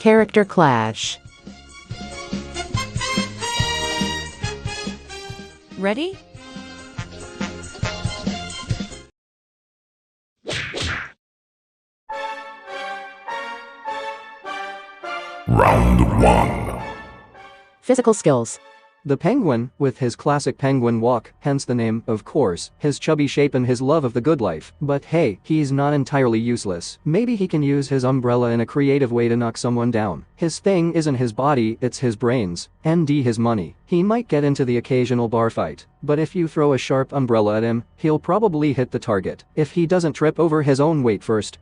Character clash. Ready? Round 1. Physical skills. The penguin, with his classic penguin walk, hence the name, of course, his chubby shape and his love of the good life. But hey, he's not entirely useless. Maybe he can use his umbrella in a creative way to knock someone down. His thing isn't his body, it's his brains. And his money. He might get into the occasional bar fight, but if you throw a sharp umbrella at him, he'll probably hit the target, if he doesn't trip over his own weight first.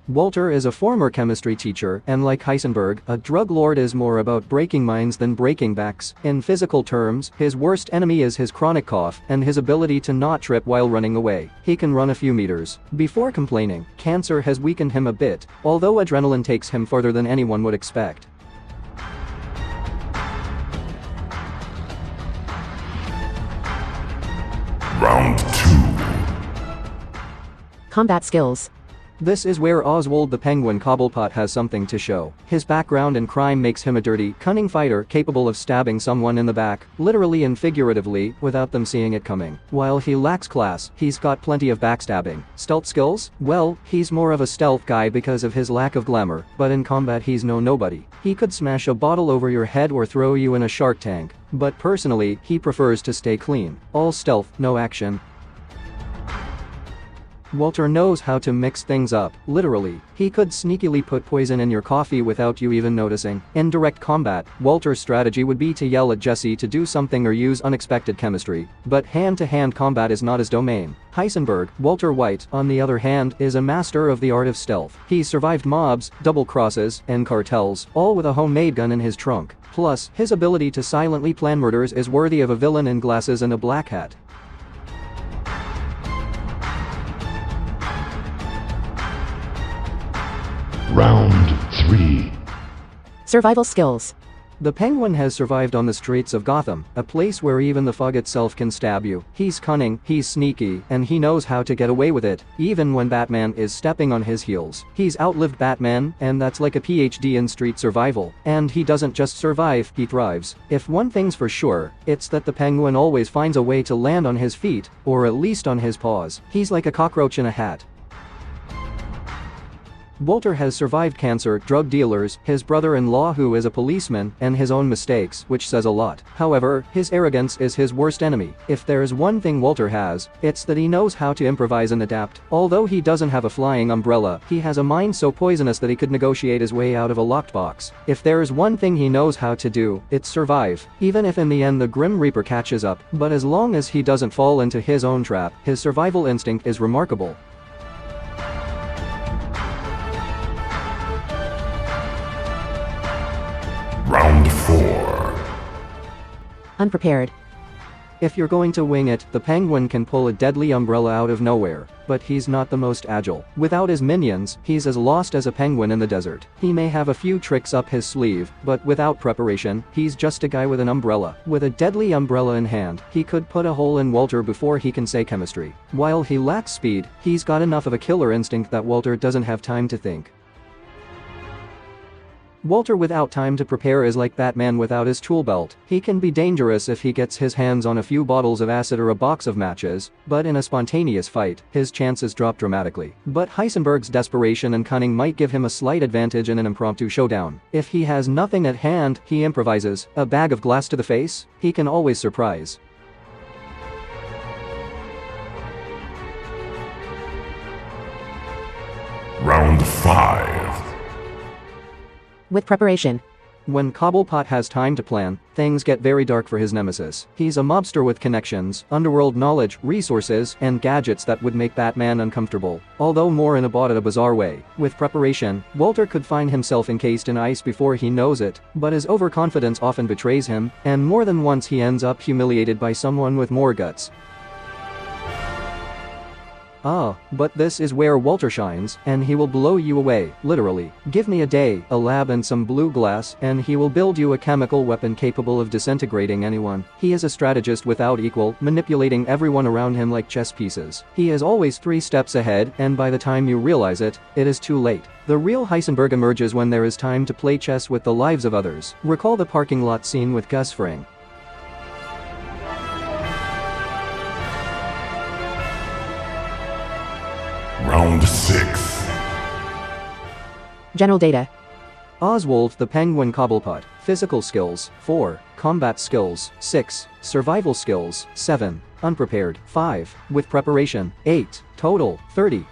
Walter is a former chemistry teacher, and like Heisenberg, a drug lord is more about breaking minds than breaking backs. In physical terms, his worst enemy is his chronic cough and his ability to not trip while running away. He can run a few meters before complaining. Cancer has weakened him a bit, although adrenaline takes him farther than anyone would expect. Round 2. Combat skills. This is where Oswald the Penguin Cobblepot has something to show. His background in crime makes him a dirty, cunning fighter capable of stabbing someone in the back, literally and figuratively, without them seeing it coming. While he lacks class, he's got plenty of backstabbing. Stealth skills? Well, he's more of a stealth guy because of his lack of glamour, but in combat he's no nobody. He could smash a bottle over your head or throw you in a shark tank. But personally, he prefers to stay clean. All stealth, no action. Walter knows how to mix things up, literally. He could sneakily put poison in your coffee without you even noticing. In direct combat, Walter's strategy would be to yell at Jesse to do something or use unexpected chemistry. But hand-to-hand combat is not his domain. Heisenberg, Walter White, on the other hand, is a master of the art of stealth. He's survived mobs, double crosses, and cartels, all with a homemade gun in his trunk. Plus, his ability to silently plan murders is worthy of a villain in glasses and a black hat. Round 3. Survival skills. The penguin has survived on the streets of Gotham, a place where even the fog itself can stab you. He's cunning, he's sneaky, and he knows how to get away with it, even when Batman is stepping on his heels. He's outlived Batman, and that's like a PhD in street survival. And he doesn't just survive, he thrives. If one thing's for sure, it's that the penguin always finds a way to land on his feet, or at least on his paws. He's like a cockroach in a hat. Walter has survived cancer, drug dealers, his brother-in-law who is a policeman, and his own mistakes, which says a lot. However, his arrogance is his worst enemy. If there's one thing Walter has, it's that he knows how to improvise and adapt. Although he doesn't have a flying umbrella, he has a mind so poisonous that he could negotiate his way out of a locked box. If there's one thing he knows how to do, it's survive. Even if in the end the Grim Reaper catches up, but as long as he doesn't fall into his own trap, his survival instinct is remarkable. Round 4. Unprepared. If you're going to wing it, the penguin can pull a deadly umbrella out of nowhere, but he's not the most agile. Without his minions, he's as lost as a penguin in the desert. He may have a few tricks up his sleeve, but without preparation, he's just a guy with an umbrella. With a deadly umbrella in hand, he could put a hole in Walter before he can say chemistry. While he lacks speed, he's got enough of a killer instinct that Walter doesn't have time to think. Walter without time to prepare is like Batman without his tool belt. He can be dangerous if he gets his hands on a few bottles of acid or a box of matches, but in a spontaneous fight, his chances drop dramatically. But Heisenberg's desperation and cunning might give him a slight advantage in an impromptu showdown. If he has nothing at hand, he improvises. A bag of glass to the face? He can always surprise. Round 5. With preparation. When Cobblepot has time to plan, things get very dark for his nemesis. He's a mobster with connections, underworld knowledge, resources, and gadgets that would make Batman uncomfortable, although more in a bizarre way. With preparation, Walter could find himself encased in ice before he knows it, but his overconfidence often betrays him, and more than once he ends up humiliated by someone with more guts. Ah, but this is where Walter shines, and he will blow you away, literally. Give me a day, a lab and some blue glass, and he will build you a chemical weapon capable of disintegrating anyone. He is a strategist without equal, manipulating everyone around him like chess pieces. He is always 3 steps ahead, and by the time you realize it, it is too late. The real Heisenberg emerges when there is time to play chess with the lives of others. Recall the parking lot scene with Gus Fring. Round 6. General data. Oswald the Penguin Cobblepot. Physical skills, 4. Combat skills, 6. Survival skills, 7. Unprepared, 5. With preparation, 8. Total, 30.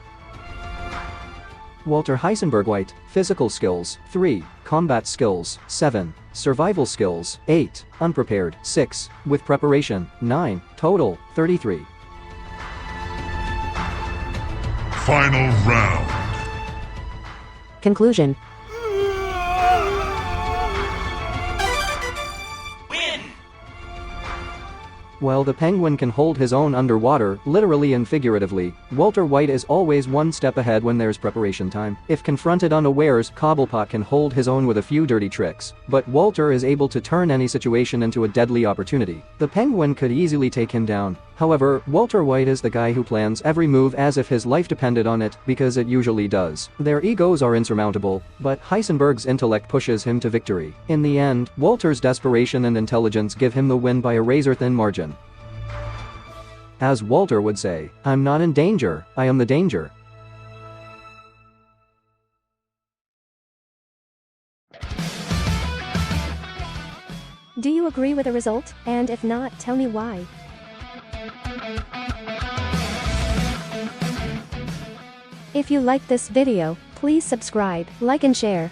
Walter Heisenberg White. Physical skills, 3. Combat skills, 7. Survival skills, 8. Unprepared, 6. With preparation, 9. Total, 33. Final round. Conclusion. While the Penguin can hold his own underwater, literally and figuratively, Walter White is always 1 step ahead when there's preparation time. If confronted unawares, Cobblepot can hold his own with a few dirty tricks, but Walter is able to turn any situation into a deadly opportunity. The Penguin could easily take him down. However, Walter White is the guy who plans every move as if his life depended on it, because it usually does. Their egos are insurmountable, but Heisenberg's intellect pushes him to victory. In the end, Walter's desperation and intelligence give him the win by a razor-thin margin. As Walter would say, "I'm not in danger, I am the danger." Do you agree with the result? And if not, tell me why. If you like this video, please subscribe, like and share.